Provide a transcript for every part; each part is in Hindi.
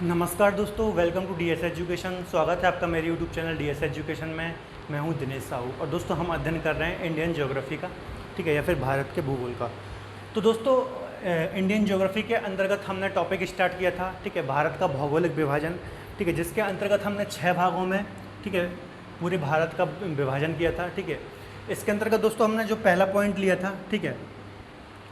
नमस्कार दोस्तों, वेलकम टू डीएस एजुकेशन। स्वागत है आपका मेरे यूट्यूब चैनल डीएस एजुकेशन में। मैं हूं दिनेश साहू और दोस्तों हम अध्ययन कर रहे हैं इंडियन ज्योग्राफी का, ठीक है, या फिर भारत के भूगोल का। तो दोस्तों इंडियन ज्योग्राफी के अंतर्गत हमने टॉपिक स्टार्ट किया था, ठीक है, भारत का भौगोलिक विभाजन, ठीक है, जिसके अंतर्गत हमने 6 भागों में, ठीक है, पूरे भारत का विभाजन किया था, ठीक है। इसके अंतर्गत दोस्तों हमने जो पहला पॉइंट लिया था, ठीक है,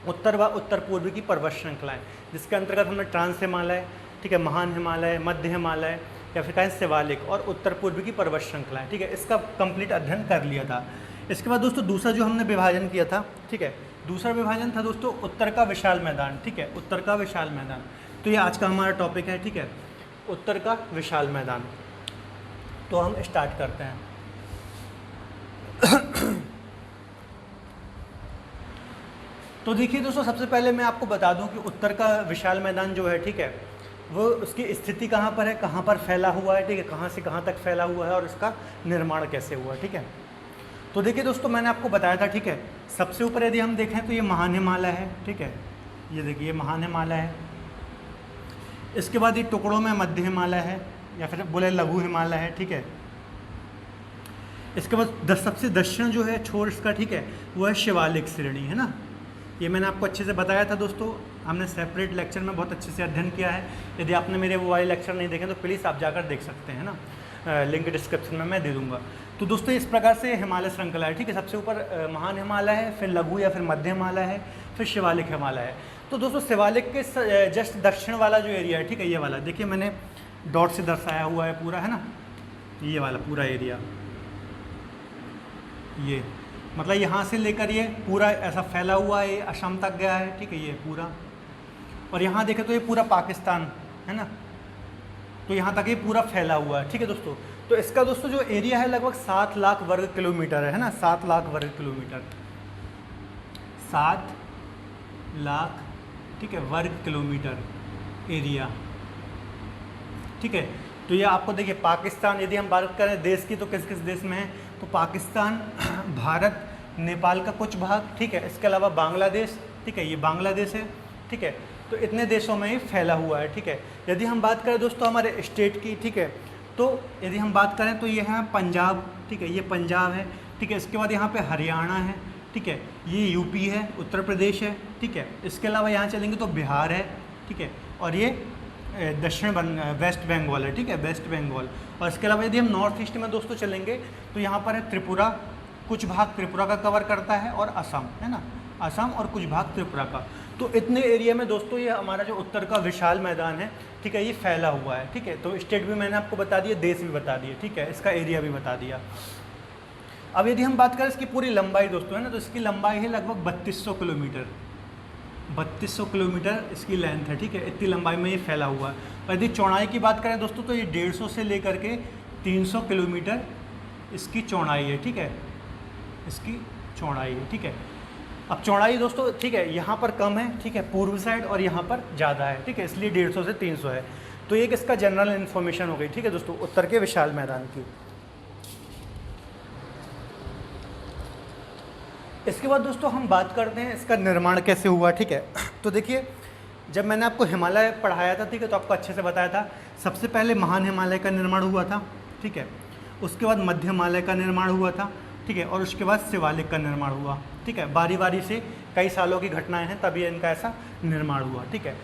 उत्तर व उत्तर पूर्व की पर्वत श्रृंखलाएँ, जिसके अंतर्गत हमने ट्रांस हिमालय, ठीक है, महान हिमालय, मध्य हिमालय या फिर कहें शिवालिक और उत्तर पूर्व की पर्वत श्रृंखलाएँ, ठीक है, इसका कंप्लीट अध्ययन कर लिया था। इसके बाद दोस्तों दूसरा जो हमने विभाजन किया था, ठीक है, दूसरा विभाजन था दोस्तों उत्तर का विशाल मैदान, ठीक है, उत्तर का विशाल मैदान। तो ये आज का हमारा टॉपिक है, ठीक है, उत्तर का विशाल मैदान। तो हम स्टार्ट करते हैं। तो देखिए दोस्तों, सबसे पहले मैं आपको बता दूं कि उत्तर का विशाल मैदान जो है, ठीक है, वो उसकी स्थिति कहाँ पर है, कहाँ पर फैला हुआ है, ठीक है, कहाँ से कहाँ तक फैला हुआ है और इसका निर्माण कैसे हुआ, ठीक है। तो देखिए दोस्तों, मैंने आपको बताया था, ठीक है, सबसे ऊपर यदि हम देखें तो ये महान हिमालय है, ठीक है, ये देखिए ये महान हिमालय है। इसके बाद ये टुकड़ों में मध्य हिमालय है या फिर बोले लघु हिमालय है, ठीक है। इसके बाद सबसे दक्षिण जो है छोर इसका, ठीक है, वो है शिवालिक श्रेणी, है ना। ये मैंने आपको अच्छे से बताया था दोस्तों, हमने सेपरेट लेक्चर में बहुत अच्छे से अध्ययन किया है। यदि आपने मेरे वो वाले लेक्चर नहीं देखे तो प्लीज़ आप जाकर देख सकते हैं ना, लिंक डिस्क्रिप्शन में मैं दे दूंगा। तो दोस्तों इस प्रकार से हिमालय श्रृंखला है, ठीक है, सबसे ऊपर महान हिमालय है, फिर लघु या फिर मध्य हिमालय है, फिर शिवालिक हिमालय है। तो दोस्तों शिवालिक के जस्ट दक्षिण वाला जो एरिया है, ठीक है, ये वाला देखिए मैंने डॉट से दर्शाया हुआ है पूरा, है ना, ये वाला पूरा एरिया, ये मतलब यहाँ से लेकर ये पूरा ऐसा फैला हुआ है, असम तक गया है, ठीक है, ये पूरा। और यहाँ देखें तो ये पूरा पाकिस्तान है ना, तो यहाँ तक ये पूरा फैला हुआ है, ठीक है दोस्तों। तो इसका दोस्तों जो एरिया है लगभग 7 लाख वर्ग किलोमीटर है ना, 7 लाख वर्ग किलोमीटर, 7 लाख, ठीक है, वर्ग किलोमीटर एरिया, ठीक है। तो ये आपको देखिए पाकिस्तान, यदि हम बात करें देश की तो किस किस देश में है, तो पाकिस्तान, भारत, नेपाल का कुछ भाग, ठीक है, इसके अलावा बांग्लादेश, ठीक है, ये बांग्लादेश है, ठीक है। तो इतने देशों में ये फैला हुआ है, ठीक है। यदि हम बात करें दोस्तों हमारे स्टेट की, ठीक है, तो यदि हम बात करें तो ये है पंजाब, ठीक है, ये पंजाब है, ठीक है। इसके बाद यहाँ पे हरियाणा है, ठीक है, ये यूपी है, उत्तर प्रदेश है, ठीक है। इसके अलावा यहाँ चलेंगे तो बिहार है, ठीक है, और ये वेस्ट बंगाल है, ठीक है, वेस्ट बंगाल। और इसके अलावा यदि हम नॉर्थ ईस्ट में दोस्तों चलेंगे तो यहाँ पर है त्रिपुरा, कुछ भाग त्रिपुरा का कवर करता है, और असम है ना, असम और कुछ भाग त्रिपुरा का। तो इतने एरिया में दोस्तों ये हमारा जो उत्तर का विशाल मैदान है, ठीक है, ये फैला हुआ है, ठीक है। तो स्टेट भी मैंने आपको बता दिया, देश भी बता दिए, ठीक है, इसका एरिया भी बता दिया। अब यदि हम बात करें इसकी पूरी लंबाई दोस्तों, है ना, तो इसकी लंबाई है लगभग 3200 किलोमीटर, 3200 किलोमीटर इसकी लेंथ है, ठीक है, इतनी लंबाई में ये फैला हुआ है। और यदि चौड़ाई की बात करें दोस्तों तो ये 150 से लेकर के 300 किलोमीटर इसकी चौड़ाई है, ठीक है, इसकी चौड़ाई है, ठीक है। अब चौड़ाई दोस्तों, ठीक है, यहाँ पर कम है, ठीक है, पूर्व साइड, और यहाँ पर ज़्यादा है, ठीक है, इसलिए 150 से 300 है। तो एक इसका जनरल इन्फॉर्मेशन हो गई, ठीक है दोस्तों, उत्तर के विशाल मैदान की। इसके बाद दोस्तों हम बात करते हैं इसका निर्माण कैसे हुआ, ठीक है। तो देखिए जब मैंने आपको हिमालय पढ़ाया था, ठीक है, तो आपको अच्छे से बताया था, सबसे पहले महान हिमालय का निर्माण हुआ था, ठीक है, उसके बाद मध्य हिमालय का निर्माण हुआ था, ठीक है, और उसके बाद शिवालिक का निर्माण हुआ, ठीक है। बारी बारी से कई सालों की घटनाएं हैं, तभी इनका ऐसा निर्माण हुआ, ठीक है।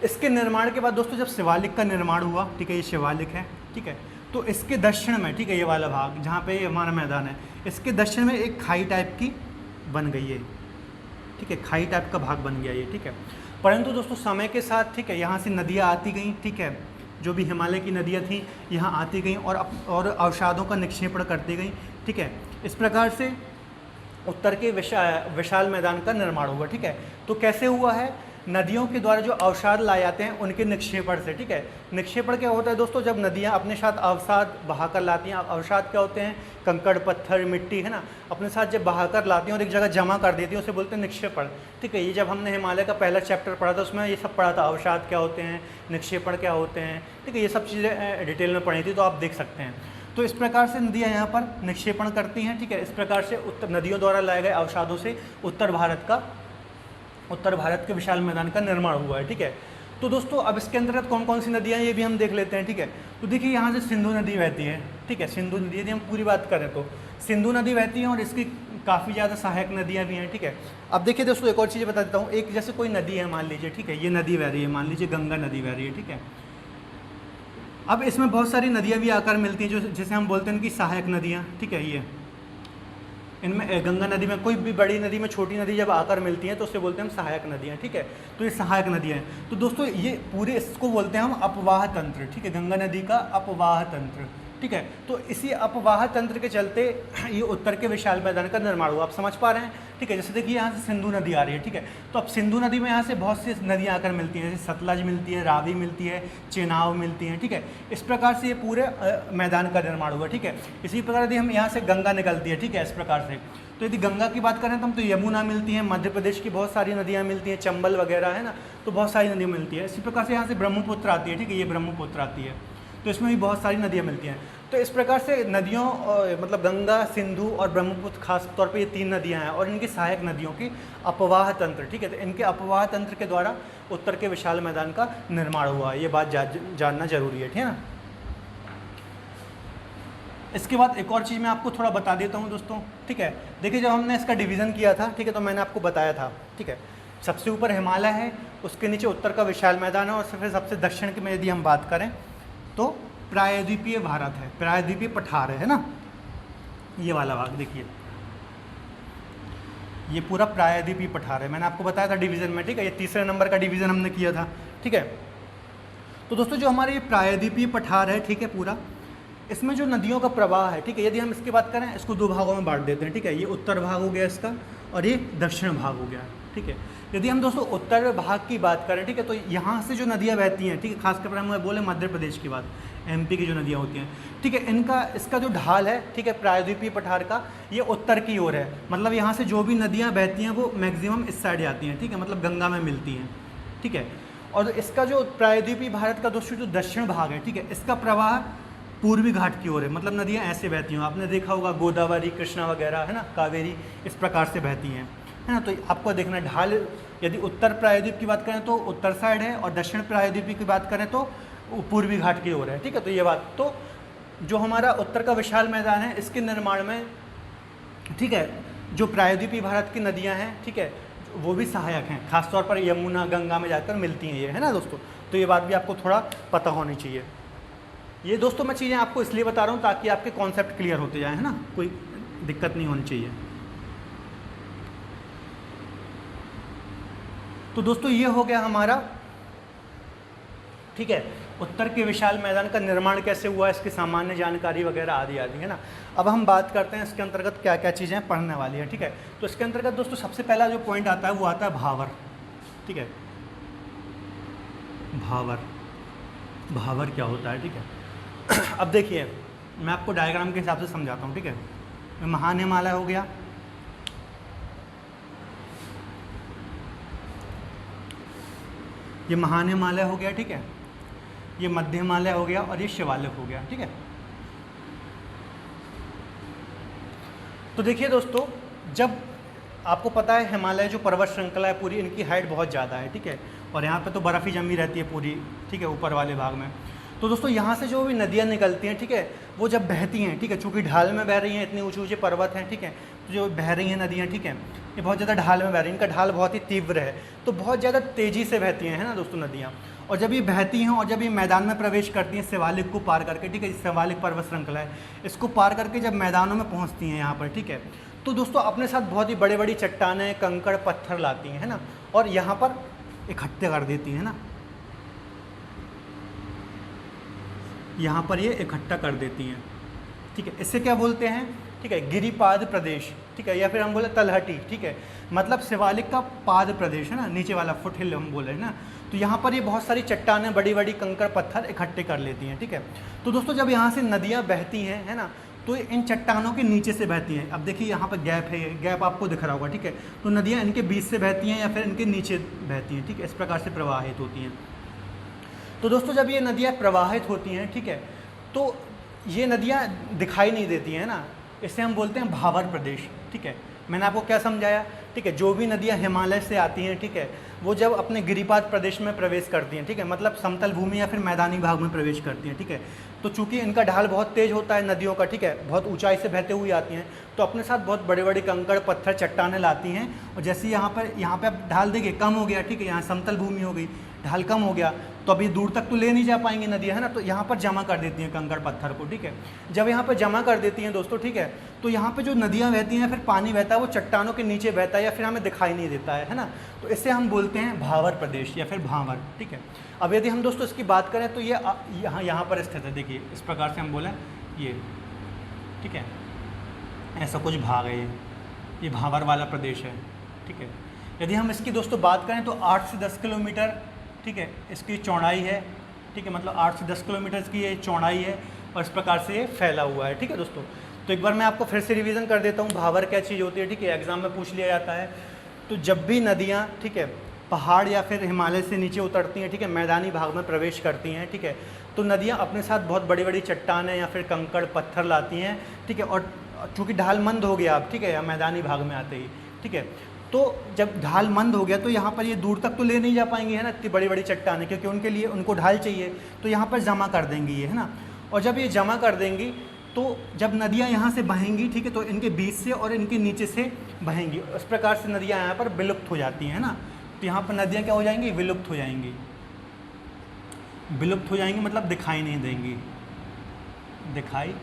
इसके निर्माण के बाद दोस्तों जब शिवालिक का निर्माण हुआ, ठीक है, ये शिवालिक है, ठीक है, तो इसके दक्षिण में, ठीक है, ये वाला भाग जहाँ पे ये हमारा मैदान है, इसके दक्षिण में एक खाई टाइप की बन गई है, ठीक है, खाई टाइप का भाग बन गया ये, ठीक है। परंतु दोस्तों समय के साथ, ठीक है, यहाँ से नदियाँ आती गई, ठीक है, जो भी हिमालय की नदियाँ थीं यहाँ आती गई और अवसादों का निक्षेपण करती गई, ठीक है। इस प्रकार से उत्तर के विशाल मैदान का निर्माण हुआ, ठीक है। तो कैसे हुआ है, नदियों के द्वारा जो अवसाद लाए जाते हैं उनके निक्षेपण से, ठीक है। निक्षेपण क्या होता है दोस्तों, जब नदियाँ अपने साथ अवसाद बहाकर लाती हैं, अवसाद क्या होते हैं, कंकड़ पत्थर मिट्टी, है ना, अपने साथ जब बहाकर लाती हैं और एक जगह जमा कर देती हैं, उसे बोलते हैं निक्षेपण, ठीक है। ये जब हमने हिमालय का पहला चैप्टर पढ़ा था उसमें ये सब पढ़ा था, अवसाद क्या होते हैं, निक्षेपण क्या होते हैं, ठीक है, ये सब चीज़ें डिटेल में पढ़ी थी, तो आप देख सकते हैं। तो इस प्रकार से नदियाँ यहाँ पर निक्षेपण करती हैं, ठीक है। इस प्रकार से नदियों द्वारा लाए गए अवसादों से उत्तर भारत के विशाल मैदान का निर्माण हुआ है, ठीक है। तो दोस्तों अब इसके अंतर्गत कौन कौन सी नदियाँ हैं ये भी हम देख लेते हैं, ठीक है। तो देखिए यहाँ से सिंधु नदी बहती है, ठीक है। सिंधु नदी यदि हम पूरी बात करें तो सिंधु नदी बहती है और इसकी काफ़ी ज़्यादा सहायक नदियाँ भी हैं, ठीक है। अब देखिए दोस्तों एक और चीज़ बता देता हूँ, एक जैसे कोई नदी है मान लीजिए, ठीक है, ये नदी बह रही है, मान लीजिए गंगा नदी बह रही है, ठीक है। अब इसमें बहुत सारी नदियाँ भी आकर मिलती हैं जो जिसे हम बोलते हैं कि सहायक नदियाँ, ठीक है। ये इनमें गंगा नदी में कोई भी बड़ी नदी में छोटी नदी जब आकर मिलती हैं तो उससे बोलते हैं हम सहायक नदियाँ, ठीक है। तो ये सहायक नदियाँ हैं। तो दोस्तों ये पूरे इसको बोलते हैं हम अपवाह तंत्र, ठीक है, गंगा नदी का अपवाह तंत्र, ठीक है। तो इसी अपवाह तंत्र के चलते ये उत्तर के विशाल मैदान का निर्माण हुआ, आप समझ पा रहे हैं, ठीक है। जैसे देखिए यहाँ से सिंधु नदी आ रही है, ठीक है। तो अब सिंधु नदी में यहाँ से बहुत सी नदियाँ आकर मिलती हैं, जैसे सतलज मिलती है, रावी मिलती है, चेनाब मिलती है, ठीक है। इस प्रकार से ये पूरे मैदान का निर्माण हुआ, ठीक है। इसी प्रकार यदि हम यहाँ से गंगा निकलती है, ठीक है, इस प्रकार से। तो यदि गंगा की बात करें तो हम तो यमुना मिलती है, मध्य प्रदेश की बहुत सारी नदियाँ मिलती हैं, चंबल वगैरह है ना, तो बहुत सारी नदियाँ मिलती है। इसी प्रकार से यहाँ से ब्रह्मपुत्र आती है, ठीक है, ये ब्रह्मपुत्र आती है, तो इसमें भी बहुत सारी नदियाँ मिलती हैं। तो इस प्रकार से नदियों मतलब गंगा, सिंधु और ब्रह्मपुत्र खास तौर पे ये 3 नदियाँ हैं और इनकी सहायक नदियों की अपवाह तंत्र, ठीक है। तो इनके अपवाह तंत्र के द्वारा उत्तर के विशाल मैदान का निर्माण हुआ है, ये बात जानना जरूरी है, ठीक है ना। इसके बाद एक और चीज़ मैं आपको थोड़ा बता देता हूँ दोस्तों, ठीक है। देखिए जब हमने इसका डिवीज़न किया था, ठीक है, तो मैंने आपको बताया था, ठीक है, सबसे ऊपर हिमालय है, उसके नीचे उत्तर का विशाल मैदान है और फिर सबसे दक्षिण की में यदि हम बात करें तो प्रायद्वीपीय भारत है, प्रायद्वीपीय पठार है ना, ये वाला भाग देखिए, ये पूरा प्रायद्वीपीय पठार है। मैंने आपको बताया था डिवीज़न में, ठीक है, ये तीसरे नंबर का डिवीज़न हमने किया था, ठीक है। तो दोस्तों जो हमारे ये प्रायद्वीपीय पठार है, ठीक है, पूरा इसमें जो नदियों का प्रवाह है, ठीक है, यदि हम इसकी बात करें इसको 2 भागों में बांट देते हैं, ठीक है। ये उत्तर भाग हो गया इसका और ये दक्षिण भाग हो गया, ठीक है। यदि हम दोस्तों उत्तर भाग की बात करें, ठीक है, तो यहाँ से जो नदियाँ बहती हैं, ठीक है, खासकर हम बोले मध्य प्रदेश की बात, एमपी की जो नदियाँ होती हैं, ठीक है, इसका जो ढाल है, ठीक है, प्रायद्वीपीय पठार का, ये उत्तर की ओर है। मतलब यहाँ से जो भी नदियाँ बहती हैं वो मैक्सिमम इस साइड जाती हैं, ठीक है, मतलब गंगा में मिलती हैं, ठीक है। और इसका जो प्रायद्वीपीय भारत का दोस्तों जो दक्षिण भाग है, ठीक है, इसका प्रवाह पूर्वी घाट की ओर है। मतलब नदियाँ ऐसे बहती हैं, आपने देखा होगा गोदावरी, कृष्णा वगैरह है ना, कावेरी, इस प्रकार से बहती हैं, है ना। तो आपको देखना ढाल, यदि उत्तर प्रायद्वीप की बात करें तो उत्तर साइड है और दक्षिण प्रायद्वीप की बात करें तो पूर्वी घाट की ओर है, ठीक है। तो ये बात, तो जो हमारा उत्तर का विशाल मैदान है इसके निर्माण में, ठीक है, जो प्रायद्वीपीय भारत की नदियाँ हैं, ठीक है, वो भी सहायक हैं, खासतौर पर यमुना, गंगा में जाकर मिलती हैं ये, है ना दोस्तों। तो ये बात भी आपको थोड़ा पता होनी चाहिए। ये दोस्तों मैं चीज़ें आपको इसलिए बता रहा हूँ ताकि आपके कॉन्सेप्ट क्लियर होते जाए, है ना, कोई दिक्कत नहीं होनी चाहिए। तो दोस्तों ये हो गया हमारा, ठीक है, उत्तर के विशाल मैदान का निर्माण कैसे हुआ, इसकी सामान्य जानकारी वगैरह आदि आदि, है ना। अब हम बात करते हैं इसके अंतर्गत क्या क्या चीज़ें पढ़ने वाली हैं, ठीक है। तो इसके अंतर्गत दोस्तों सबसे पहला जो पॉइंट आता है वो आता है भावर, ठीक है। भावर क्या होता है, ठीक है। अब देखिए मैं आपको डायग्राम के हिसाब से समझाता हूँ, ठीक है। महान हिमालय हो गया, ये महान हिमालय हो गया, ठीक है, ये मध्य हिमालय हो गया और ये शिवालिक हो गया, ठीक है। तो देखिए दोस्तों, जब आपको पता है हिमालय जो पर्वत श्रृंखला है पूरी, इनकी हाइट बहुत ज़्यादा है, ठीक है, और यहाँ पे तो बर्फ़ ही जमी रहती है पूरी, ठीक है, ऊपर वाले भाग में। तो दोस्तों यहाँ से जो भी नदियाँ निकलती हैं, ठीक है, वो जब बहती हैं, ठीक है, चूँकि ढाल में बह रही हैं, इतने ऊँचे ऊँचे पर्वत हैं, ठीक है, तो जो बह रही हैं नदियाँ, ठीक है, ये बहुत ज़्यादा ढाल में बह रही हैं, इनका ढाल बहुत ही तीव्र है, तो बहुत ज़्यादा तेज़ी से बहती हैं, है ना दोस्तों नदियाँ। और जब ये बहती हैं और जब ये मैदान में प्रवेश करती हैं शिवालिक को पार करके, ठीक है, शिवालिक पर्वत श्रृंखला है, इसको पार करके जब मैदानों में पहुँचती हैं यहाँ पर, ठीक है, तो दोस्तों अपने साथ बहुत ही बड़े बड़ी चट्टानें, कंकड़, पत्थर लाती हैं, है ना, और यहाँ पर इकट्ठे कर देती हैं, है ना, यहाँ पर ये इकट्ठा कर देती हैं, ठीक है। इससे क्या बोलते हैं, ठीक है, गिरिपाद प्रदेश, ठीक है, या फिर हम बोले तलहटी, ठीक है, मतलब शिवालिक का पाद प्रदेश, है ना, नीचे वाला फुट हिल हम बोले, है ना। तो यहाँ पर ये बहुत सारी चट्टानें, बड़ी बड़ी कंकड़ पत्थर इकट्ठे कर लेती हैं, ठीक है। तो दोस्तों जब यहाँ से नदियाँ बहती हैं, है ना, तो इन चट्टानों के नीचे से बहती हैं। अब देखिए यहाँ पर गैप है, गैप आपको दिख रहा होगा, ठीक है, तो नदियाँ इनके बीच से बहती हैं या फिर इनके नीचे बहती हैं, ठीक है, इस प्रकार से प्रवाहित होती हैं। तो दोस्तों जब ये नदियाँ प्रवाहित होती हैं, ठीक है, तो ये नदियाँ दिखाई नहीं देती हैं ना, इसे हम बोलते हैं भावर प्रदेश, ठीक है, मैंने आपको क्या समझाया, ठीक है, जो भी नदियाँ हिमालय से आती हैं, ठीक है, वो जब अपने गिरिपाद प्रदेश में प्रवेश करती हैं, ठीक है, मतलब समतल भूमि या फिर मैदानी भाग में प्रवेश करती हैं, ठीक है, तो चूंकि इनका ढाल बहुत तेज होता है नदियों का, ठीक है, बहुत ऊंचाई से बहते हुए आती हैं, तो अपने साथ बहुत बड़े बड़े कंकड़ पत्थर चट्टानें लाती हैं। और जैसे यहाँ पे अब ढाल देखिए कम हो गया, ठीक है, यहाँ समतल भूमि हो गई, ढाल कम हो गया, तो अभी दूर तक तो ले नहीं जा पाएंगी नदियाँ, है ना, तो यहाँ पर जमा कर देती हैं कंकड़ पत्थर को, ठीक है। जब यहाँ पर जमा कर देती हैं दोस्तों, ठीक है, तो यहाँ पे जो नदियाँ बहती हैं, फिर पानी बहता है वो चट्टानों के नीचे बहता है या फिर हमें दिखाई नहीं देता है ना, तो इससे हम बोलते हैं भावर प्रदेश या फिर भावर, ठीक है। अब यदि हम दोस्तों इसकी बात करें तो ये यहाँ पर स्थित है, देखिए इस प्रकार से हम बोलें ये, ठीक है, ऐसा कुछ भाग है, ये भावर वाला प्रदेश है, ठीक है। यदि हम इसकी दोस्तों बात करें तो 8 से 10 किलोमीटर, ठीक है, इसकी चौड़ाई है, ठीक है, मतलब 8 से 10 किलोमीटर की ये चौड़ाई है और इस प्रकार से ये फैला हुआ है, ठीक है दोस्तों। तो एक बार मैं आपको फिर से रिवीजन कर देता हूँ, भावर क्या चीज़ होती है, ठीक है, एग्जाम में पूछ लिया जाता है। तो जब भी नदियाँ, ठीक है, पहाड़ या फिर हिमालय से नीचे उतरती हैं, ठीक है, मैदानी भाग में प्रवेश करती हैं, ठीक है, तो नदियाँ अपने साथ बहुत बड़ी बड़ी चट्टानें या फिर कंकड़ पत्थर लाती हैं, ठीक है, और चूँकि ढाल मंद हो गया अब, ठीक है, या मैदानी भाग में आते ही, ठीक है, तो जब ढाल मंद हो गया तो यहाँ पर ये दूर तक तो ले नहीं जा पाएंगी, है ना, इतनी बड़ी बड़ी चट्टानें, क्योंकि उनके लिए उनको ढाल चाहिए, तो यहाँ पर जमा कर देंगी ये, है ना। और जब ये जमा कर देंगी तो जब नदियाँ यहाँ से बहेंगी, ठीक है, तो इनके बीच से और इनके नीचे से बहेंगी, इस प्रकार से नदियाँ यहाँ पर विलुप्त हो जाती हैं ना। तो यहाँ पर नदियाँ क्या हो जाएंगी, विलुप्त हो जाएंगी, विलुप्त हो जाएंगी मतलब दिखाई नहीं देंगी, दिखाई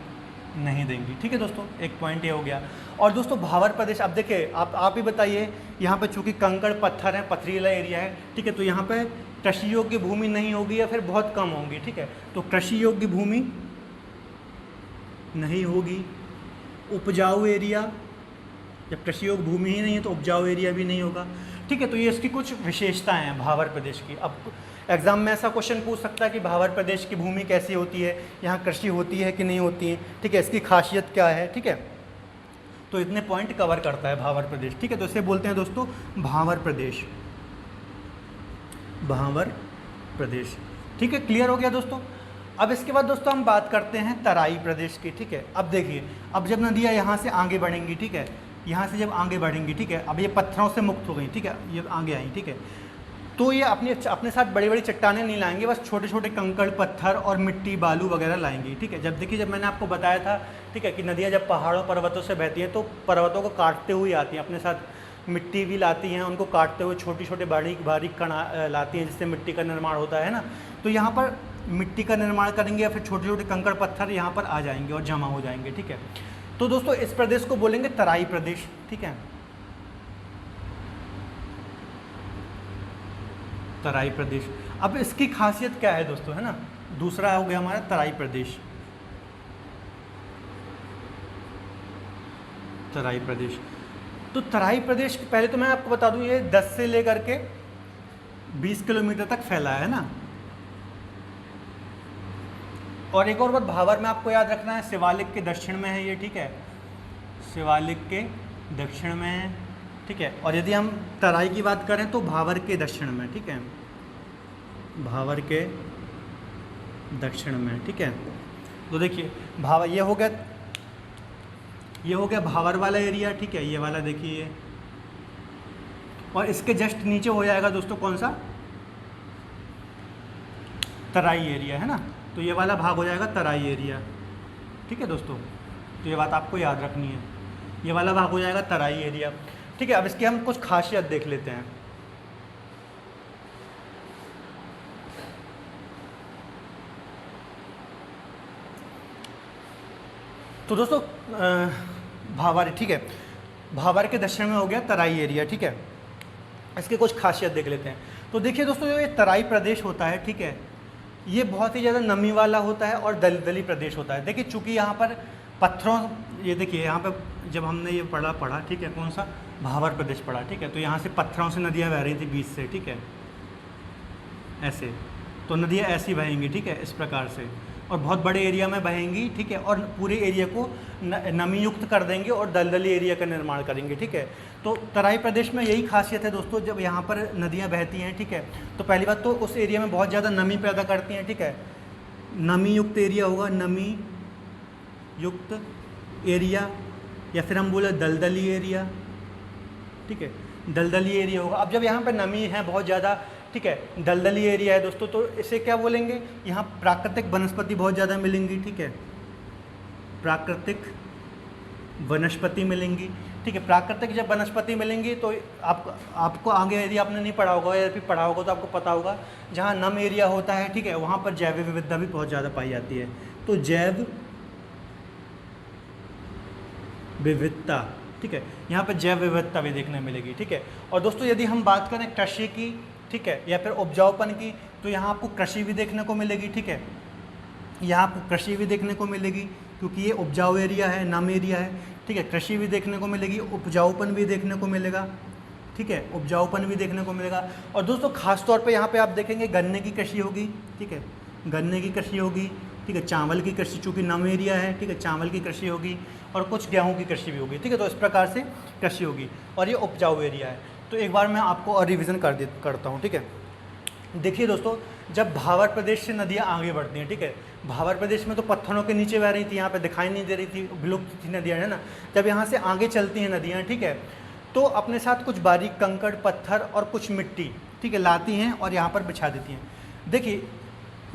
नहीं देंगी, ठीक है दोस्तों, एक पॉइंट ये हो गया। और दोस्तों भावर प्रदेश, अब देखिए आप ही बताइए, यहाँ पे चूंकि कंकड़ पत्थर है, पथरीला एरिया है, ठीक है, तो यहाँ पे कृषि योग्य भूमि नहीं होगी या फिर बहुत कम होगी, ठीक है, तो कृषि योग्य भूमि नहीं होगी, उपजाऊ एरिया, जब कृषि योग्य भूमि ही नहीं है तो उपजाऊ एरिया भी नहीं होगा, ठीक है। तो ये इसकी कुछ विशेषताएं हैं भावर प्रदेश की। अब एग्जाम में ऐसा क्वेश्चन पूछ सकता है कि भावर प्रदेश की भूमि कैसी होती है, यहाँ कृषि होती है कि नहीं होती है, ठीक है, इसकी खासियत क्या है, ठीक है, तो इतने पॉइंट कवर करता है भावर प्रदेश, ठीक है। तो इसे बोलते हैं दोस्तों भावर प्रदेश, भावर प्रदेश, ठीक है, क्लियर हो गया दोस्तों। अब इसके बाद दोस्तों हम बात करते हैं तराई प्रदेश की, ठीक है। अब देखिए, अब जब नदियाँ यहाँ से आगे बढ़ेंगी, ठीक है, यहाँ से जब आगे बढ़ेंगी, ठीक है, अब ये पत्थरों से मुक्त हो गई, ठीक है, ये आगे आई, ठीक है, तो ये अपने साथ बड़ी बड़ी चट्टानें नहीं लाएंगे, बस छोटे छोटे कंकड़ पत्थर और मिट्टी बालू वगैरह लाएंगी, ठीक है। जब देखिए, जब मैंने आपको बताया था, ठीक है, कि नदियाँ जब पहाड़ों पर्वतों से बहती हैं तो पर्वतों को काटते हुए आती हैं, अपने साथ मिट्टी भी लाती हैं, उनको काटते हुए छोटी छोटे बारीक बारीक कण लाती हैं, जिससे मिट्टी का निर्माण होता है ना। तो यहाँ पर मिट्टी का निर्माण करेंगे या फिर छोटे छोटे कंकड़ पत्थर यहाँ पर आ जाएंगे और जमा हो जाएंगे, ठीक है। तो दोस्तों इस प्रदेश को बोलेंगे तराई प्रदेश, ठीक है, तराई प्रदेश। अब इसकी खासियत क्या है दोस्तों, है ना, दूसरा हो गया हमारा तराई प्रदेश, तराई प्रदेश। तो तराई प्रदेश पहले तो मैं आपको बता दूं, ये 10 से लेकर के 20 किलोमीटर तक फैला है ना। और एक और बात भावर में आपको याद रखना है, शिवालिक के दक्षिण में है ये, ठीक है, शिवालिक के दक्षिण में है, ठीक है। और यदि हम तराई की बात करें तो भावर के दक्षिण में, ठीक है, भावर के दक्षिण में, ठीक है। तो देखिए भावर ये हो गया भावर वाला एरिया, ठीक है, ये वाला देखिए, और इसके जस्ट नीचे हो जाएगा दोस्तों कौन सा, तराई एरिया, है ना। तो ये वाला भाग हो जाएगा तराई एरिया, ठीक है दोस्तों, तो ये बात आपको याद रखनी है, ये वाला भाग हो जाएगा तराई एरिया, ठीक है। अब इसकी हम कुछ खासियत देख लेते हैं। तो दोस्तों भावर, ठीक है, भावर के दक्षिण में हो गया तराई एरिया, ठीक है। इसकी कुछ खासियत देख लेते हैं। तो देखिए दोस्तों, जो ये तराई प्रदेश होता है, ठीक है, ये बहुत ही ज़्यादा नमी वाला होता है और दलदली प्रदेश होता है। देखिए चूँकि यहाँ पर पत्थरों, ये देखिए यहाँ पर जब हमने ये पढ़ा, ठीक है, कौन सा, भावर प्रदेश पढ़ा, ठीक है, तो यहाँ से पत्थरों से नदियाँ बह रही थी बीच से, ठीक है, ऐसे, तो नदियाँ ऐसी बहेंगी, ठीक है, इस प्रकार से, और बहुत बड़े एरिया में बहेंगी, ठीक है, और पूरे एरिया को नमी युक्त कर देंगे और दलदली एरिया का निर्माण करेंगे, ठीक है। तो तराई प्रदेश में यही खासियत है दोस्तों, जब यहाँ पर नदियाँ बहती हैं, ठीक है, तो पहली बात तो उस एरिया में बहुत ज़्यादा नमी पैदा करती हैं, ठीक है, नमी युक्त एरिया होगा, नमी युक्त एरिया, या फिर हम बोले दलदली एरिया, ठीक है, दलदली एरिया होगा। अब जब यहाँ पर नमी है बहुत ज़्यादा, ठीक है, दलदली एरिया है दोस्तों, तो इसे क्या बोलेंगे, यहाँ प्राकृतिक वनस्पति बहुत ज़्यादा मिलेंगी, ठीक है, प्राकृतिक वनस्पति मिलेंगी, ठीक है। प्राकृतिक जब वनस्पति मिलेंगी तो आपको आगे यदि आपने नहीं पढ़ा होगा या फिर पढ़ा होगा तो आपको पता होगा, जहाँ नम एरिया होता है, ठीक है, वहाँ पर जैव विविधता भी बहुत ज़्यादा पाई जाती है। तो जैव विविधता, ठीक है, यहाँ पर जैव विविधता भी देखने मिलेगी, ठीक है। और दोस्तों यदि हम बात करें कृषि की, ठीक है, या फिर उपजाऊपन की, तो यहाँ आपको कृषि भी देखने को मिलेगी, ठीक है, यहाँ आपको कृषि भी देखने को मिलेगी क्योंकि ये उपजाऊ एरिया है, नम एरिया है, ठीक है। कृषि भी देखने को मिलेगी, उपजाऊपन भी देखने को मिलेगा, ठीक है, उपजाऊपन भी देखने को मिलेगा। और दोस्तों खास तौर पे यहाँ पे आप देखेंगे गन्ने की कृषि होगी, ठीक है, गन्ने की कृषि होगी, ठीक है, चावल की कृषि, चूँकि नम एरिया है, ठीक है, चावल की कृषि होगी और कुछ गेहूँ की कृषि भी होगी, ठीक है। तो इस प्रकार से कृषि होगी और ये उपजाऊ एरिया है। तो एक बार मैं आपको और रिविज़न करता हूँ, ठीक है। देखिए दोस्तों, जब भावर प्रदेश से नदियाँ आगे बढ़ती हैं, ठीक है, भावर प्रदेश में तो पत्थरों के नीचे बह रही थी, यहाँ पे दिखाई नहीं दे रही थी, विलुप्त थी नदियाँ, है ना। जब यहाँ से आगे चलती हैं नदियाँ, ठीक है, तो अपने साथ कुछ बारीक कंकड़, पत्थर और कुछ मिट्टी, ठीक है, लाती हैं और यहाँ पर बिछा देती हैं। देखिए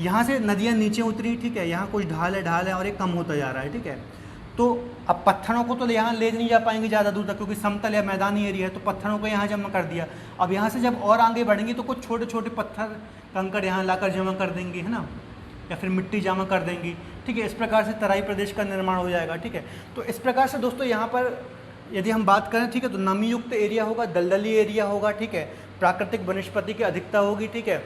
यहाँ से नदियाँ नीचे उतरी, ठीक है, यहाँ कुछ ढाल है और ये कम होता जा रहा है, ठीक है। तो अब पत्थरों को तो यहाँ ले नहीं जा पाएंगे ज़्यादा दूर तक क्योंकि समतल या मैदानी एरिया है, तो पत्थरों को यहाँ जमा कर दिया। अब यहाँ से जब और आगे बढ़ेंगे तो कुछ छोटे छोटे पत्थर कंकड़ यहाँ लाकर जमा कर देंगी, है ना, या फिर मिट्टी जमा कर देंगी, ठीक है। इस प्रकार से तराई प्रदेश का निर्माण हो जाएगा, ठीक है। तो इस प्रकार से दोस्तों यहाँ पर यदि हम बात करें, ठीक है, तो नमी युक्त एरिया होगा, दलदली एरिया होगा, ठीक है, प्राकृतिक वनस्पति की अधिकता होगी, ठीक है,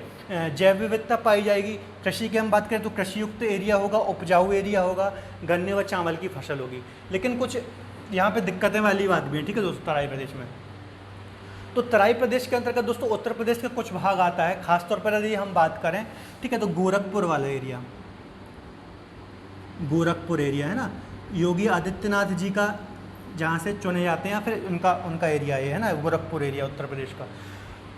जैव विविधता पाई जाएगी। कृषि की हम बात करें तो कृषि युक्त एरिया होगा, उपजाऊ एरिया होगा, गन्ने व चावल की फसल होगी। लेकिन कुछ यहाँ पे दिक्कतें वाली बात भी है, ठीक है दोस्तों, तराई प्रदेश में। तो तराई प्रदेश के अंतर्गत दोस्तों उत्तर प्रदेश का कुछ भाग आता है, खासतौर पर यदि हम बात करें, ठीक है, तो गोरखपुर वाला एरिया, गोरखपुर एरिया है ना, योगी आदित्यनाथ जी का जहाँ से चुने जाते हैं, फिर उनका एरिया ये है ना, गोरखपुर एरिया उत्तर प्रदेश का।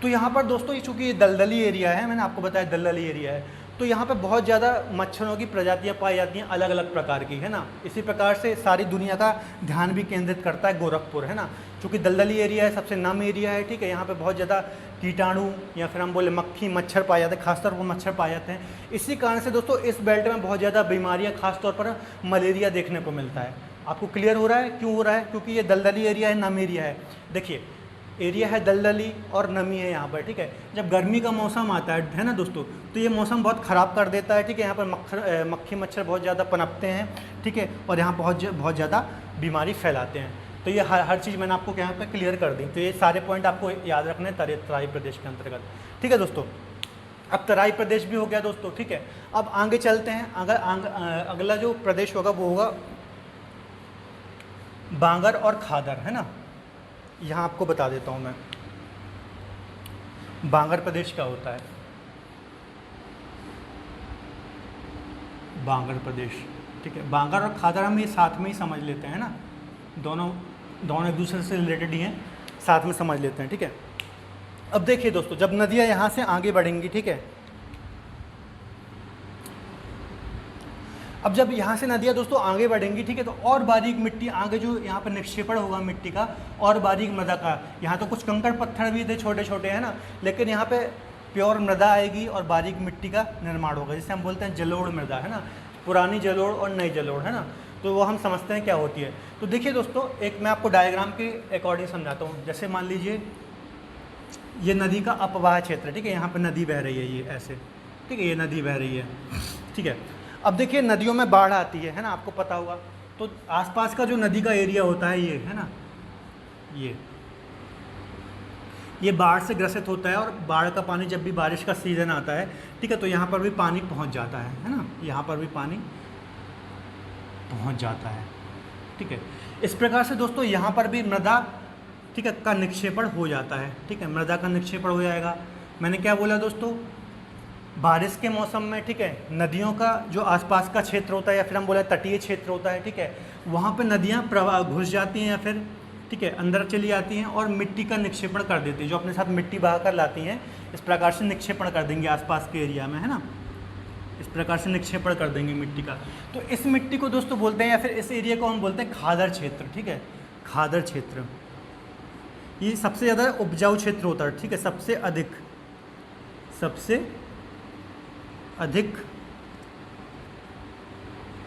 तो यहाँ पर दोस्तों ये चूँकि दलदली एरिया है, मैंने आपको बताया दलदली एरिया है, तो यहाँ पे बहुत ज़्यादा मच्छरों की प्रजातियाँ पाई जाती हैं, अलग अलग प्रकार की, है ना। इसी प्रकार से सारी दुनिया का ध्यान भी केंद्रित करता है गोरखपुर, है ना, चूँकि दलदली एरिया है, सबसे नम एरिया है, ठीक है। यहाँ पे बहुत ज़्यादा कीटाणु या फिर हम बोले मक्खी मच्छर पाए जाते हैं, खासतौर पर मच्छर पाए जाते हैं। इसी कारण से दोस्तों इस बेल्ट में बहुत ज़्यादा बीमारियाँ, खासतौर पर मलेरिया देखने को मिलता है। आपको क्लियर हो रहा है क्यों हो रहा है? क्योंकि ये दलदली एरिया है, नम एरिया है। देखिए एरिया है दलदली और नमी है यहाँ पर, ठीक है। जब गर्मी का मौसम आता है ना दोस्तों, तो ये मौसम बहुत ख़राब कर देता है, ठीक है। यहाँ पर मक्खी मच्छर बहुत ज़्यादा पनपते हैं, ठीक है, और यहाँ बहुत ज़्यादा बीमारी फैलाते हैं। तो ये हर चीज़ मैंने आपको यहाँ पर क्लियर कर दी। तो ये सारे पॉइंट आपको याद रखने तराई प्रदेश के अंतर्गत, ठीक है दोस्तों। अब तराई प्रदेश भी हो गया दोस्तों, ठीक है। अब आगे चलते हैं, अगला जो प्रदेश होगा वो होगा बांगर और खादर, है ना। यहाँ आपको बता देता हूँ मैं, बांगर प्रदेश क्या होता है। बांगर प्रदेश, ठीक है। बांगर और खादर हम ये साथ में ही समझ लेते हैं ना, दोनों एक दूसरे से रिलेटेड ही हैं, साथ में समझ लेते हैं, ठीक है। अब देखिए दोस्तों, जब नदियाँ यहाँ से आगे बढ़ेंगी, ठीक है, अब जब यहाँ से नदियाँ दोस्तों आगे बढ़ेंगी, ठीक है, तो और बारीक मिट्टी आगे जो यहाँ पर निक्षेपण होगा मिट्टी का, और बारीक मृदा का, यहाँ तो कुछ कंकड़ पत्थर भी थे छोटे छोटे, है ना, लेकिन यहाँ पे प्योर मृदा आएगी और बारीक मिट्टी का निर्माण होगा, जिसे हम बोलते हैं जलोढ़ मृदा, है ना। पुरानी जलोढ़ और नई जलोढ़, है ना, तो वो हम समझते हैं क्या होती है। तो देखिए दोस्तों, एक मैं आपको डायग्राम के अकॉर्डिंग समझाता हूँ। जैसे मान लीजिए ये नदी का अपवाह क्षेत्र, ठीक है, यहाँ पर नदी बह रही है, ये ऐसे, ठीक है, ये नदी बह रही है, ठीक है। अब देखिए नदियों में बाढ़ आती है ना, आपको पता होगा। तो आसपास का जो नदी का एरिया होता है ये, है ना, ये बाढ़ से ग्रसित होता है, और बाढ़ का पानी जब भी बारिश का सीज़न आता है, ठीक है, तो यहाँ पर भी पानी पहुँच जाता है ना, यहाँ पर भी पानी पहुँच जाता है, ठीक है। इस प्रकार से दोस्तों यहाँ पर भी मृदा, ठीक है, का निक्षेपण हो जाता है, ठीक है, मृदा का निक्षेपण हो जाएगा। मैंने क्या बोला दोस्तों, बारिश के मौसम में, ठीक है, नदियों का जो आसपास का क्षेत्र होता है या फिर हम बोले तटीय क्षेत्र होता है, ठीक है, वहाँ पे नदियाँ प्रवाह घुस जाती हैं या फिर, ठीक है, अंदर चली जाती हैं और मिट्टी का निक्षेपण कर देती हैं, जो अपने साथ मिट्टी बहा कर लाती हैं, इस प्रकार से निक्षेपण कर देंगे आसपास के एरिया में, है ना, इस प्रकार से निक्षेपण कर देंगे मिट्टी का। तो इस मिट्टी को दोस्तों बोलते हैं, या फिर इस एरिया को हम बोलते हैं खादर क्षेत्र, ठीक है, खादर क्षेत्र। ये सबसे ज़्यादा उपजाऊ क्षेत्र होता है, ठीक है, सबसे अधिक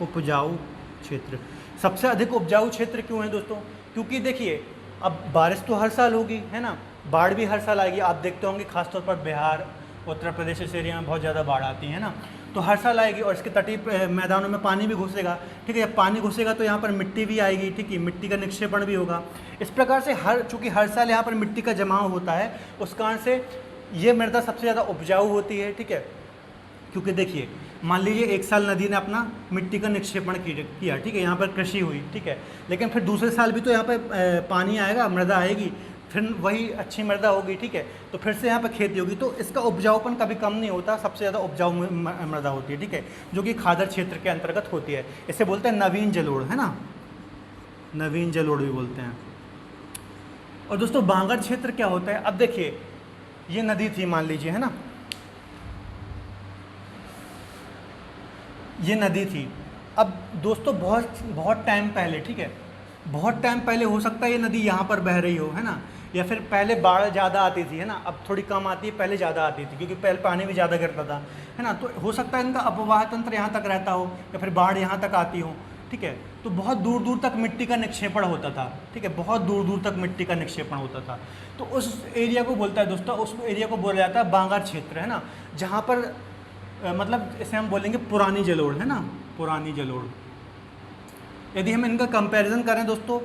उपजाऊ क्षेत्र। सबसे अधिक उपजाऊ क्षेत्र क्यों है दोस्तों? क्योंकि देखिए अब बारिश तो हर साल होगी, है ना, बाढ़ भी हर साल आएगी। आप देखते होंगे खासतौर पर बिहार, उत्तर प्रदेश इस एरिया में बहुत ज़्यादा बाढ़ आती है ना, तो हर साल आएगी और इसके तटीय मैदानों में पानी भी घुसेगा, ठीक है। जब पानी घुसेगा तो यहाँ पर मिट्टी भी आएगी, ठीक है, मिट्टी का निक्षेपण भी होगा। इस प्रकार से चूँकि हर साल यहाँ पर मिट्टी का जमाव होता है, उस कारण से ये मृदा सबसे ज़्यादा उपजाऊ होती है, ठीक है। क्योंकि देखिए मान लीजिए एक साल नदी ने अपना मिट्टी का निक्षेपण किया, ठीक है, यहाँ पर कृषि हुई, ठीक है, लेकिन फिर दूसरे साल भी तो यहाँ पर पानी आएगा, मृदा आएगी, फिर वही अच्छी मृदा होगी, ठीक है, तो फिर से यहाँ पर खेती होगी, तो इसका उपजाऊपन कभी कम नहीं होता, सबसे ज़्यादा उपजाऊ मृदा होती है, ठीक है, जो कि खादर क्षेत्र के अंतर्गत होती है। इसे बोलते हैं नवीन जलोढ़, है ना, नवीन जलोढ़ भी बोलते हैं। और दोस्तों बांगर क्षेत्र क्या होता है? अब देखिए ये नदी थी मान लीजिए, है ना, ये नदी थी। अब दोस्तों बहुत टाइम पहले, ठीक है, बहुत टाइम पहले हो सकता है ये नदी यहाँ पर बह रही हो, है ना, या फिर पहले बाढ़ ज़्यादा आती थी, है ना, अब थोड़ी कम आती है, पहले ज़्यादा आती थी क्योंकि पहले पानी भी ज़्यादा गिरता था, है ना, तो हो सकता है इनका अपवाह तंत्र यहाँ तक रहता हो या फिर बाढ़ यहाँ तक आती हो, ठीक है। तो बहुत दूर दूर तक मिट्टी का निक्षेपण होता था, ठीक है, बहुत दूर दूर तक मिट्टी का निक्षेपण होता था। तो उस एरिया को बोलता है दोस्तों, उस एरिया को बोला जाता है बांगर क्षेत्र, है ना, जहाँ पर मतलब इसे हम बोलेंगे पुरानी जलोढ़, है ना, पुरानी जलोढ़। यदि हम इनका कंपैरिजन करें दोस्तों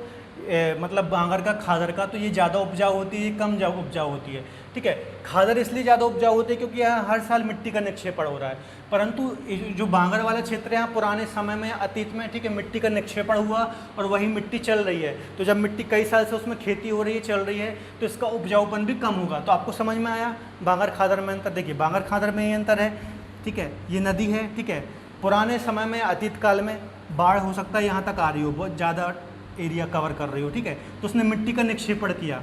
मतलब बांगर का खादर का, तो ये ज़्यादा उपजाऊ होती है, कम उपजाऊ होती है, ठीक है। खादर इसलिए ज़्यादा उपजाऊ होती है क्योंकि यहाँ हर साल मिट्टी का निक्षेपण हो रहा है, परंतु जो बांगर वाला क्षेत्र है यहाँ पुराने समय में, अतीत में, ठीक है, मिट्टी का निक्षेपण हुआ और वही मिट्टी चल रही है, तो जब मिट्टी कई साल से उसमें खेती हो रही है, चल रही है, तो इसका उपजाऊपन भी कम होगा। तो आपको समझ में आया बांगर खादर में अंतर? देखिए बांगर खादर में ये अंतर है, ठीक है, ये नदी है, ठीक है, पुराने समय में, अतीत काल में बाढ़ हो सकता है यहाँ तक आ रही हो, बहुत ज़्यादा एरिया कवर कर रही हो, ठीक है, तो उसने मिट्टी का निक्षेपण किया,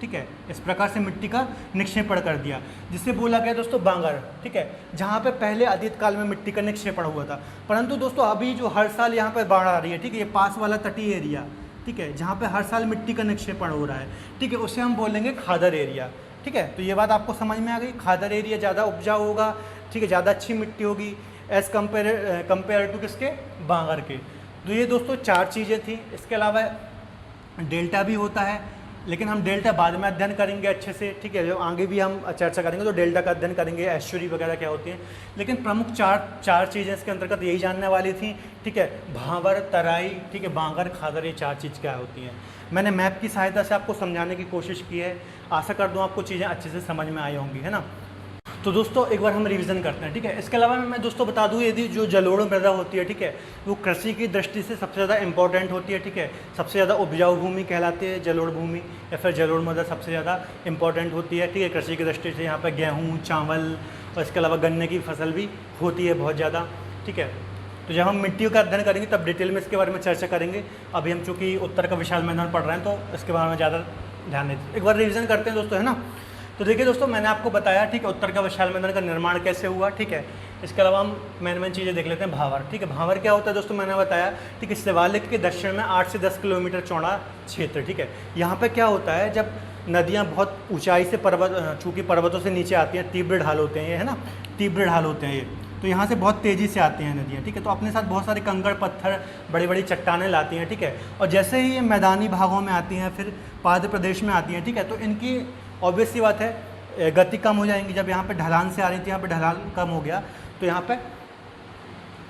ठीक है, इस प्रकार से मिट्टी का निक्षेपण कर दिया, जिससे बोला गया दोस्तों बांगर, ठीक है, जहाँ पे पहले अतीत काल में मिट्टी का निक्षेपण हुआ था। परंतु दोस्तों अभी जो हर साल यहाँ पर बाढ़ आ रही है, ठीक है, ये पास वाला तटीय एरिया, ठीक है, जहाँ पे हर साल मिट्टी का निक्षेपण हो रहा है, ठीक है, उसे हम बोलेंगे खादर एरिया, ठीक है। तो ये बात आपको समझ में आ गई, खादर एरिया ज़्यादा उपजाऊ होगा, ठीक है, ज़्यादा अच्छी मिट्टी होगी एज़ कंपेयर टू किसके? बांगर के। तो ये दोस्तों 4 चीज़ें थी। इसके अलावा डेल्टा भी होता है, लेकिन हम डेल्टा बाद में अध्ययन करेंगे अच्छे से, ठीक है, जो आगे भी हम चर्चा करेंगे तो डेल्टा का अध्ययन करेंगे, एस्चुरी वगैरह क्या होती हैं। लेकिन प्रमुख चार चीज़ें इसके अंतर्गत यही जानने वाली थी, ठीक है, भांवर, तराई, ठीक है, बांगर, खादर, ये 4 चीज़ क्या होती हैं। मैंने मैप की सहायता से आपको समझाने की कोशिश की है, आशा कर दूँ आपको चीज़ें अच्छे से समझ में आई होंगी, है ना। तो दोस्तों एक बार हम रिवीजन करते हैं, ठीक है। इसके अलावा मैं दोस्तों बता दूं, यदि जो जलोढ़ मृदा होती है, ठीक है, वो कृषि की दृष्टि से सबसे ज़्यादा इंपॉर्टेंट होती है, ठीक है, सबसे ज़्यादा उपजाऊ भूमि कहलाती है जलोढ़ भूमि, या फिर जलोढ़ मृदा सबसे ज़्यादा इंपॉर्टेंट होती है, ठीक है, कृषि की दृष्टि से। यहाँ पर गेहूँ, चावल और इसके अलावा गन्ने की फसल भी होती है बहुत ज़्यादा, ठीक है। तो जब हम मिट्टियों का अध्ययन करेंगे तब डिटेल में इसके बारे में चर्चा करेंगे। अभी हम चूँकि उत्तर का विशाल मैदान पढ़ रहे हैं तो इसके बारे में ज़्यादा ध्यान दें। एक बार रिवीजन करते हैं दोस्तों, है ना। तो देखिए दोस्तों, मैंने आपको बताया, ठीक है, उत्तर का विशाल मैदान का निर्माण कैसे हुआ, ठीक है। इसके अलावा हम मेन चीज़ें देख लेते हैं। भांवर, ठीक है, भांवर क्या होता है दोस्तों, मैंने बताया, ठीक है, शिवालिक के दक्षिण में 8 से 10 किलोमीटर चौड़ा क्षेत्र, ठीक है। यहाँ पे क्या होता है, जब नदियाँ बहुत ऊंचाई से चूँकि पर्वतों से नीचे आती हैं, तीव्र ढाल होते हैं ये, है ना, तीव्र ढाल होते हैं ये, तो यहाँ से बहुत तेज़ी से आती हैं नदियाँ, ठीक है, तो अपने साथ बहुत सारे कंकड़ पत्थर, बड़ी बड़ी चट्टानें लाती हैं, ठीक है। और जैसे ही ये मैदानी भागों में आती हैं, फिर पाद प्रदेश में आती हैं, ठीक है, तो इनकी ऑब्वियस सी बात है गति कम हो जाएंगी। जब यहाँ पे ढलान से आ रही थी, यहाँ पे ढलान कम हो गया तो यहाँ पे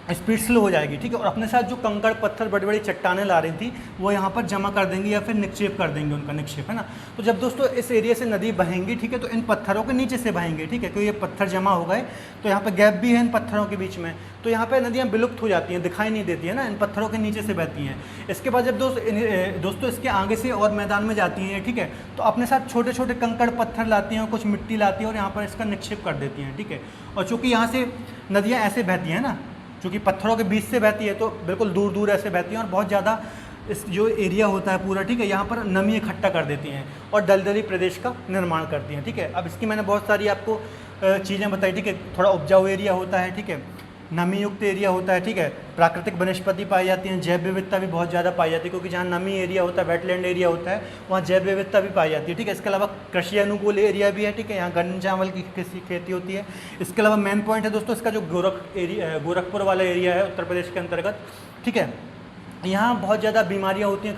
स्पीड स्लो हो जाएगी, ठीक है। और अपने साथ जो कंकड़ पत्थर, बड़ी बड़ी चट्टानें ला रही थी, वो यहाँ पर जमा कर देंगी या फिर निक्षेप कर देंगे, उनका निक्षेप, है ना। तो जब दोस्तों इस एरिया से नदी बहेंगी, ठीक है, तो इन पत्थरों के नीचे से बहेंगे, ठीक है, क्योंकि ये पत्थर जमा हो गए तो यहाँ पर गैप भी है इन पत्थरों के बीच में, तो यहाँ पर नदियाँ विलुप्त हो जाती हैं, दिखाई नहीं देती है ना, इन पत्थरों के नीचे से बहती हैं। इसके बाद जब दोस्तों इसके आगे से और मैदान में जाती हैं, ठीक है, तो अपने साथ छोटे छोटे कंकड़ पत्थर लाती हैं और कुछ मिट्टी लाती हैं और यहाँ पर इसका निक्षेप कर देती हैं, ठीक है। और चूँकि यहाँ से नदियाँ ऐसे बहती हैं ना, चूँकि पत्थरों के बीच से बहती है, तो बिल्कुल दूर दूर ऐसे बहती हैं और बहुत ज़्यादा इस जो एरिया होता है पूरा, ठीक है, यहाँ पर नमी इकट्ठा कर देती हैं और दलदली प्रदेश का निर्माण करती हैं, ठीक है। अब इसकी मैंने बहुत सारी आपको चीज़ें बताई, ठीक है, थोड़ा उपजाऊ एरिया होता है, ठीक है, नमी युक्त एरिया होता है, ठीक है, प्राकृतिक वनस्पति पाई जाती हैं, जैव विविधता भी बहुत ज़्यादा पाई जाती है, क्योंकि जहाँ नमी एरिया होता है, वेटलैंड एरिया होता है, वहाँ जैव विविधता भी पाई जाती है, ठीक है। इसके अलावा कृषि अनुकूल एरिया भी है, ठीक है, यहाँ गन्ना चावल की खेती होती है। इसके अलावा मेन पॉइंट है दोस्तों इसका जो गोरखपुर वाला एरिया है उत्तर प्रदेश के अंतर्गत, ठीक है, यहाँ बहुत ज़्यादा बीमारियाँ होती हैं,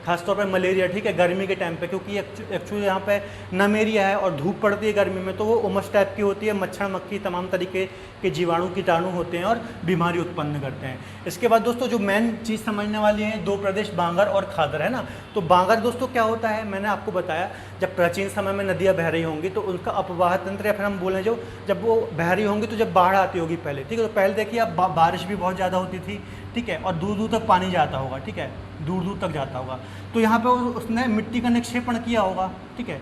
खासतौर पर मलेरिया, ठीक है, गर्मी के टाइम पे, क्योंकि एक्चुअली यहाँ पे नम एरिया है और धूप पड़ती है गर्मी में, तो वो उमस टाइप की होती है, मच्छर मक्खी तमाम तरीके के जीवाणु कीटाणु होते हैं और बीमारी उत्पन्न करते हैं। इसके बाद दोस्तों जो मेन चीज़ समझने वाली है, दो प्रदेश बांगर और खादर है ना। तो बांगर दोस्तों क्या होता है, मैंने आपको बताया जब प्राचीन समय में नदियाँ बह रही होंगी तो उनका अपवाह तंत्र, या फिर हम बोलें जो जब वो बह रही होंगी तो जब बाढ़ आती होगी पहले, ठीक है, तो पहले देखिए अब बारिश भी बहुत ज़्यादा होती थी, ठीक है, और दूर दूर तक पानी जाता होगा, ठीक है, दूर दूर तक जाता होगा, तो यहाँ पे उसने मिट्टी का निक्षेपण किया होगा, ठीक है।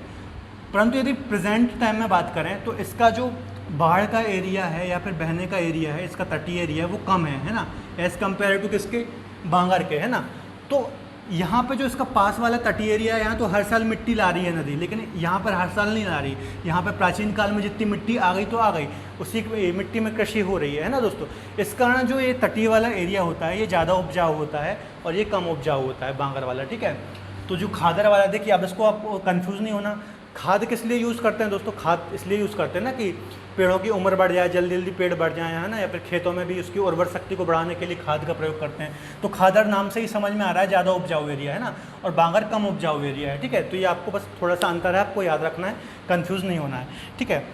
परंतु यदि प्रेजेंट टाइम में बात करें तो इसका जो बाढ़ का एरिया है या फिर बहने का एरिया है, इसका तटीय एरिया है, वो कम है ना, एज़ कम्पेयर टू किसके, बांगर के, है ना। तो यहाँ पे जो इसका पास वाला तटीय एरिया है, यहाँ तो हर साल मिट्टी ला रही है नदी, लेकिन यहाँ पर हर साल नहीं ला रही। यहाँ पे प्राचीन काल में जितनी मिट्टी आ गई तो आ गई, उसी मिट्टी में कृषि हो रही है ना दोस्तों। इस कारण जो ये तटीय वाला एरिया होता है ये ज़्यादा उपजाऊ होता है और ये कम उपजाऊ होता है बांगर वाला, ठीक है। तो जो खादर वाला, देखिए अब इसको आप कंफ्यूज नहीं होना, खाद किस लिए यूज़ करते हैं दोस्तों, खाद इसलिए यूज़ करते हैं ना कि पेड़ों की उम्र बढ़ जाए, जल्दी जल्दी पेड़ बढ़ जाए, है ना, या फिर खेतों में भी उसकी उर्वर शक्ति को बढ़ाने के लिए खाद का प्रयोग करते हैं। तो खादर नाम से ही समझ में आ रहा है ज़्यादा उपजाऊ एरिया है ना, और बांगर कम उपजाऊ एरिया है, ठीक है। तो ये आपको बस थोड़ा सा अंतर है, आपको याद रखना है, कन्फ्यूज़ नहीं होना है, ठीक है।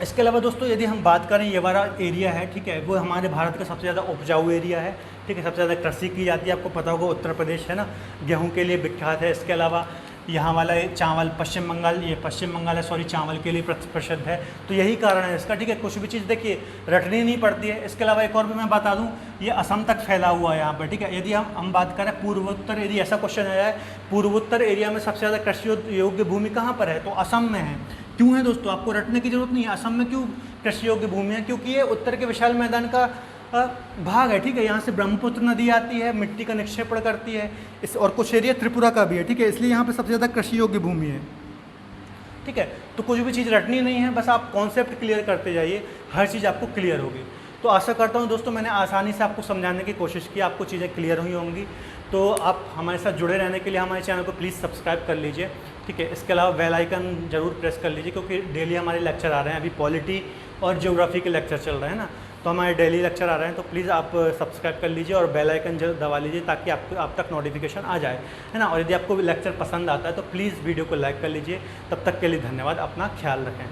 इसके अलावा दोस्तों यदि हम बात करें, ये वाला एरिया है, ठीक है, वो हमारे भारत का सबसे ज़्यादा उपजाऊ एरिया है, ठीक है, सबसे ज़्यादा कृषि की जाती है। आपको पता होगा उत्तर प्रदेश है ना, गेहूँ के लिए विख्यात है। इसके अलावा यहाँ वाला चावल, पश्चिम बंगाल है सॉरी, चावल के लिए प्रसिद्ध है। तो यही कारण है इसका, ठीक है। कुछ भी चीज़ देखिए रटनी नहीं पड़ती है। इसके अलावा एक और भी मैं बता दूँ, ये असम तक फैला हुआ है यहाँ पर, ठीक है। यदि हम बात करें पूर्वोत्तर, यदि ऐसा क्वेश्चन आ जाए पूर्वोत्तर एरिया में सबसे ज़्यादा कृषि योग्य भूमि कहाँ पर है, तो असम में है। क्यों है दोस्तों, आपको रटने की जरूरत नहीं है। असम में क्यों कृषि योग्य भूमि है, क्योंकि ये उत्तर के विशाल मैदान का भाग है, ठीक है। यहाँ से ब्रह्मपुत्र नदी आती है, मिट्टी का निक्षेपण करती है, इस और कुछ एरिया त्रिपुरा का भी है, ठीक है। इसलिए यहाँ पे सबसे ज़्यादा कृषि योग्य भूमि है, ठीक है। तो कुछ भी चीज़ रटनी नहीं है, बस आप कॉन्सेप्ट क्लियर करते जाइए, हर चीज़ आपको क्लियर होगी। तो आशा करता हूँ दोस्तों मैंने आसानी से आपको समझाने की कोशिश की, आपको चीज़ें क्लियर हुई होंगी। तो आप हमारे साथ जुड़े रहने के लिए हमारे चैनल को प्लीज़ सब्सक्राइब कर लीजिए, ठीक है। इसके अलावा बेल आइकन जरूर प्रेस कर लीजिए, क्योंकि डेली हमारे लेक्चर आ रहे हैं। अभी पॉलिटी और ज्योग्राफी के लेक्चर चल रहे हैं ना, तो हमारे डेली लेक्चर आ रहे हैं। तो प्लीज़ आप सब्सक्राइब कर लीजिए और बेल आइकन दबा लीजिए, ताकि आप तक नोटिफिकेशन आ जाए, है ना। और यदि आपको लेक्चर पसंद आता है तो प्लीज़ वीडियो को लाइक कर लीजिए। तब तक के लिए धन्यवाद, अपना ख्याल रखें।